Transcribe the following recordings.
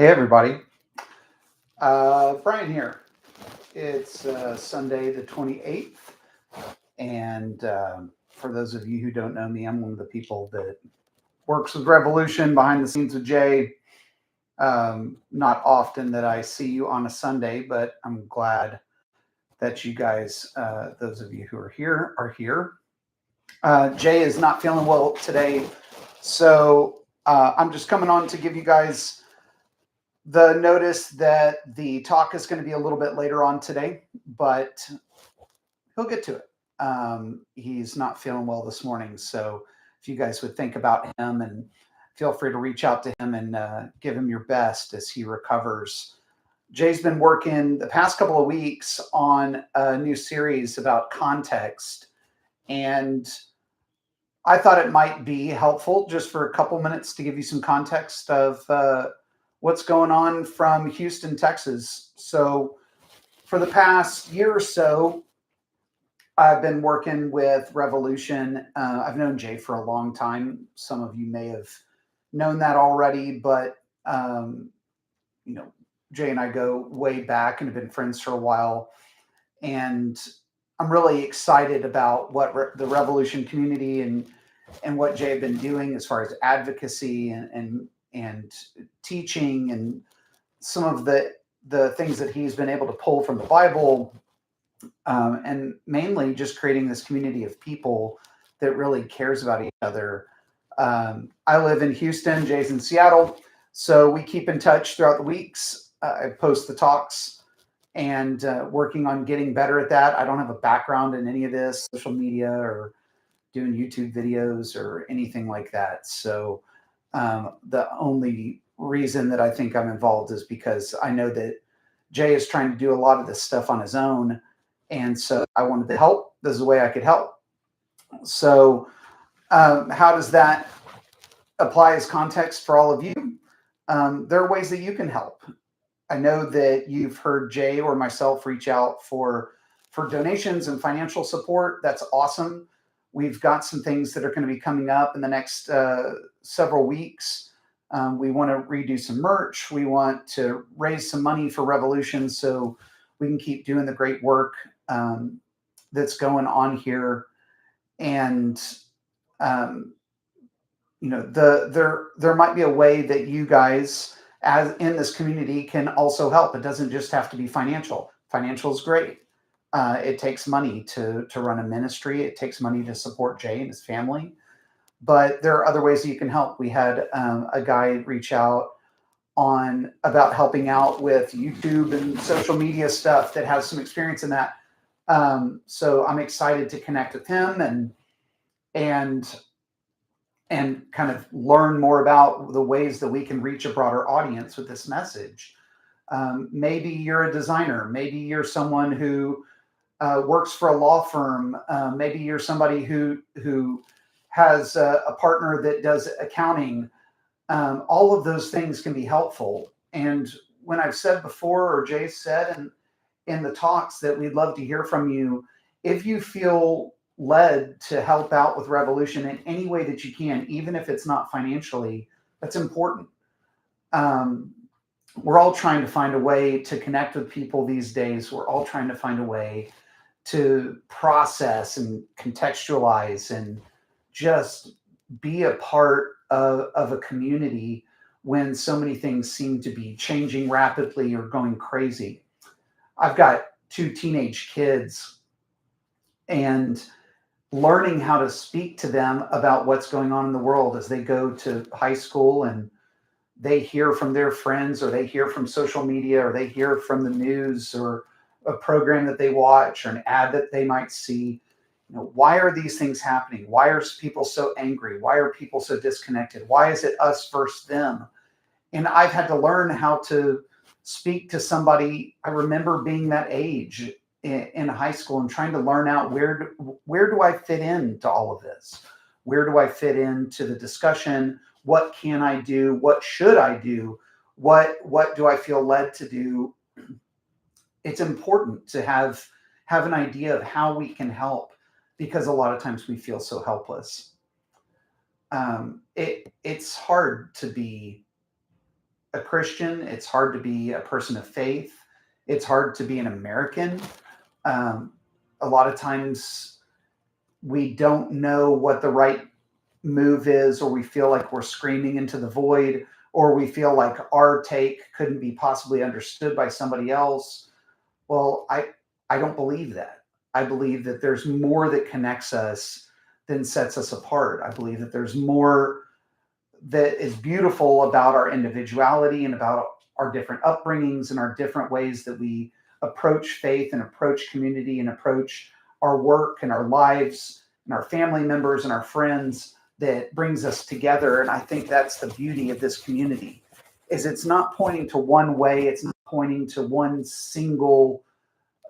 Hey, everybody. Brian here. It's Sunday the 28th. And for those of you who don't know me, I'm one of the people that works with Revolution behind the scenes with Jay. Not often that I see you on a Sunday, but I'm glad that you guys, those of you who are here, are here. Jay is not feeling well today. So I'm just coming on to give you guys the notice that the talk is going to be a little bit later on today, but he'll get to it. He's not feeling well this morning, so if you guys would think about him and feel free to reach out to him and give him your best as he recovers. Jay's been working the past couple of weeks on a new series about context, and I thought it might be helpful just for a couple minutes to give you some context of what's going on from Houston, Texas. So, for the past year or so, I've been working with Revolution. I've known Jay for a long time. Some of you may have known that already, but you know, Jay and I go way back and have been friends for a while. And I'm really excited about what the Revolution community and what Jay had been doing as far as advocacy and teaching and some of the things that he's been able to pull from the Bible, and mainly just creating this community of people that really cares about each other. I live in Houston, Jay's in Seattle, so we keep in touch throughout the weeks. I post the talks and working on getting better at that. I don't have a background in any of this social media or doing YouTube videos or anything like that. So the only reason that I think I'm involved is because I know that Jay is trying to do a lot of this stuff on his own. And so I wanted to help. This is a way I could help. So, how does that apply as context for all of you? There are ways that you can help. I know that you've heard Jay or myself reach out for donations and financial support. That's awesome. We've got some things that are going to be coming up in the next several weeks. We want to redo some merch. We want to raise some money for Revolution so we can keep doing the great work that's going on here. And there might be a way that you guys, as in this community, can also help. It doesn't just have to be financial. Financial is great. It takes money to run a ministry. It takes money to support Jay and his family. But there are other ways that you can help. We had a guy reach out on about helping out with YouTube and social media stuff that has some experience in that. So I'm excited to connect with him and kind of learn more about the ways that we can reach a broader audience with this message. Maybe you're a designer. Maybe you're someone who works for a law firm. Maybe you're somebody who has a partner that does accounting. All of those things can be helpful. And when I've said before, or Jay said in the talks, that we'd love to hear from you, if you feel led to help out with Revolution in any way that you can, even if it's not financially, that's important. We're all trying to find a way to connect with people these days. We're all trying to find a way to process and contextualize and just be a part of a community when so many things seem to be changing rapidly or going crazy. I've got two teenage kids, and learning how to speak to them about what's going on in the world as they go to high school and they hear from their friends, or they hear from social media, or they hear from the news, or a program that they watch, or an ad that they might see. Why are these things happening? Why are people so angry? Why are people so disconnected? Why is it us versus them? And I've had to learn how to speak to somebody. I remember being that age in high school and trying to learn out where do I fit into all of this? Where do I fit into the discussion? What can I do? What should I do? What do I feel led to do? It's important to have an idea of how we can help, because a lot of times we feel so helpless. It's hard to be a Christian. It's hard to be a person of faith. It's hard to be an American. Um, a lot of times we don't know what the right move is, or we feel like we're screaming into the void, or we feel like our take couldn't be possibly understood by somebody else. Well, I don't believe that. I believe that there's more that connects us than sets us apart. I believe that there's more that is beautiful about our individuality and about our different upbringings and our different ways that we approach faith and approach community and approach our work and our lives and our family members and our friends, that brings us together. And I think that's the beauty of this community, is it's not pointing to one way. It's not pointing to one single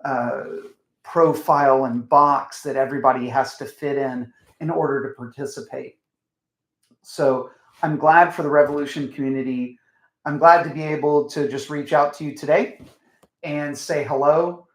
uh, profile and box that everybody has to fit in order to participate. So I'm glad for the Revolution community. I'm glad to be able to just reach out to you today and say hello.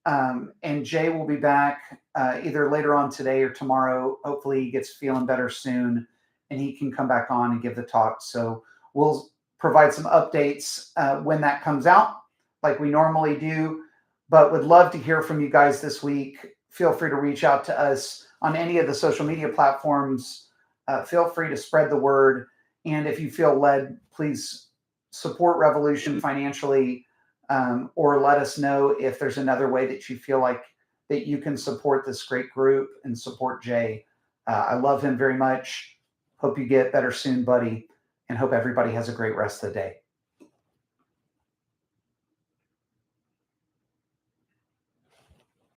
And Jay will be back either later on today or tomorrow. Hopefully he gets feeling better soon and he can come back on and give the talk. So we'll provide some updates when that comes out, like we normally do. But would love to hear from you guys this week. Feel free to reach out to us on any of the social media platforms. Feel free to spread the word. And if you feel led, please support Revolution financially, or let us know if there's another way that you feel like that you can support this great group and support Jay. I love him very much. Hope you get better soon, buddy, and hope everybody has a great rest of the day.